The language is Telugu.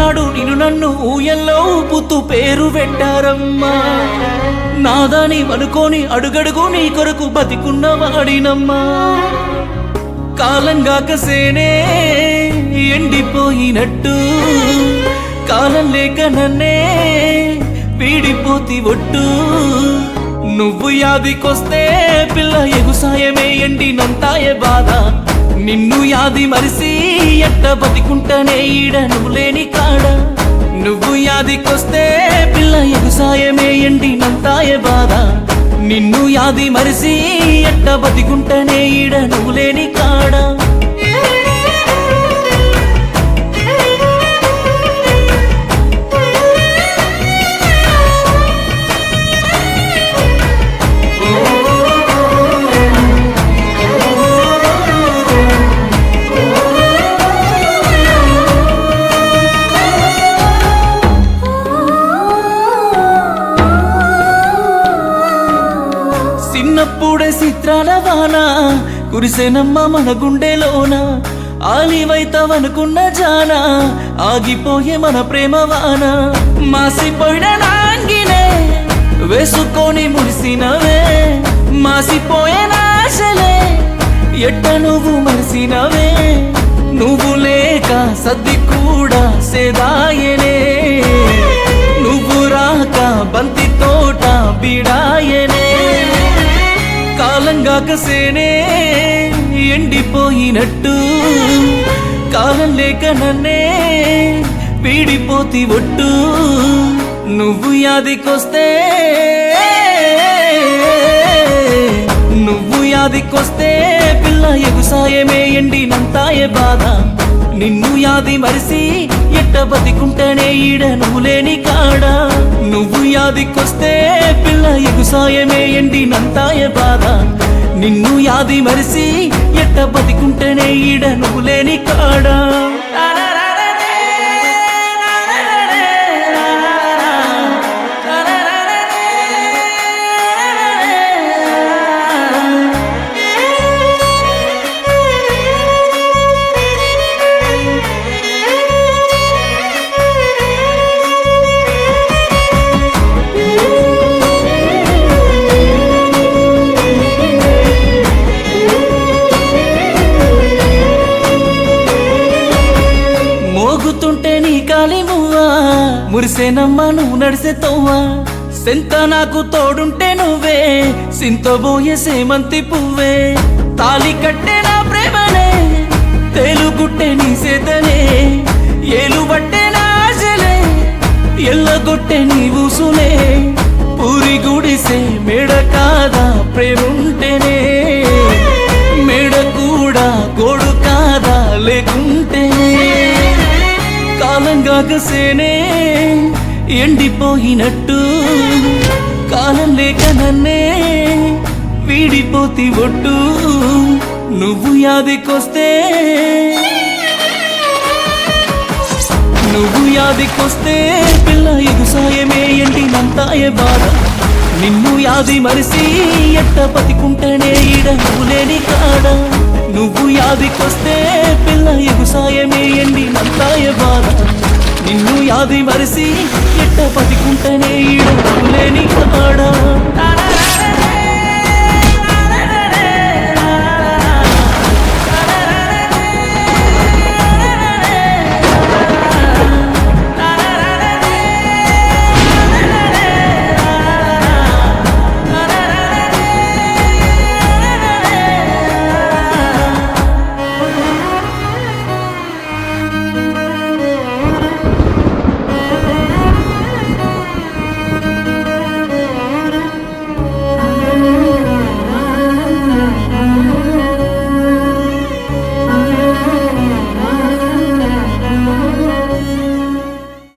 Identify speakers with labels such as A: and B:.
A: నాడు నిన్ను నన్ను ఊయల్లో ఊపుతూ పేరు పెట్టారమ్మా. నాదాని అనుకోని అడుగడుగు నీ కొరకు బతికున్న వాడినమ్మా. కాలంగా కసేనే ఎండిపోయినట్టు కాలం లేక నన్నే వీడిపోతి ఒట్టు. నువ్వు యాదికొస్తే పిల్ల ఎగుసాయమే ఎండినంతాయే బాధ. నిన్ను యాది మరిసి ఎట్ట బతికుంటనే ఈడ నువ్వు లేని కాడ. నువ్వు యాదికొస్తే పిల్ల ఎగుసాయమే ఎండినంతాయే బాధ. నిన్ను యాది మరిసి ఎట్ట బతికుంటనే ఈడ నువ్వు లేని కాడ. చిన్నప్పుడే చిత్రాల వాన కురిసెనమ్మ మన గుండెలోన. ఆలివైతవనుకున్న జాన ఆగిపోయే మన ప్రేమ వాన. మాసిపోయిన నాంగినే వేసుకొని మురిసినవే. మాసిపోయిన ఆశలే ఎట్ట నువ్వు మరిసినవే. నువ్వు లేక సద్ది కూడా సేదాయనే. నువ్వు రాక బంతి తోట బీడాయనే. కాలంగా కసేనే ఎండిపోయినట్టు కాలం లేక నన్నే వీడిపోతి ఒట్టు. నువ్వు యాదికొస్తే పిల్ల ఎగుసాయమే ఎండినంతాయే బాధ. నిన్ను యాది మరిసి ఎట్ట బతికుంటనే ఈడ నువ్వు లేని కాడ. నువ్వు యాదికొస్తే పిల్ల ఎగుసాయమే ఎండినంతాయే బాధ. నిన్ను యాది మరిసి ఎట్ట బతికుంటనే ఈడ నువ్వు లేని కాడ. మోగుతుంటే నీ కాలి మువ్వా మురిసేనమ్మ నువ్వు నడిసే తోవా. సెంత నాకు తోడుంటే నువ్వే సింతబోయే సేమంతి పువ్వే. తాలి కట్టే నా ప్రేమనే తేలుగుట్టే నీ సేతనే. ఏలు పట్టే నా ఆశలే ఎల్లగొట్టే నీ ఊసులే. పూరి గుడిసే మేడ కాదా ప్రేముంటేనే. మేడ కూడా గోడు కాదా లేకుంటేనే. కాలంగా కసేనే ఎండిపోయినట్టు కాలం లేక నన్నే వీడిపోతి ఒట్టు. నువ్వు యాదికొస్తే పిల్ల ఎగుసాయమే ఎండినంతాయే బాధ. నిన్ను యాది మరిసి ఎట్ట బతికుంటనే ఈడ నువ్వు లేని కాడ. నువ్వు యాదికొస్తే పిల్ల ఎగుసాయమే ఎండినంతాయే బాధ. నిన్ను యాది మరిసి ఎట్ట బతికుంటనే ఈడ నువ్వు లేని కాడ.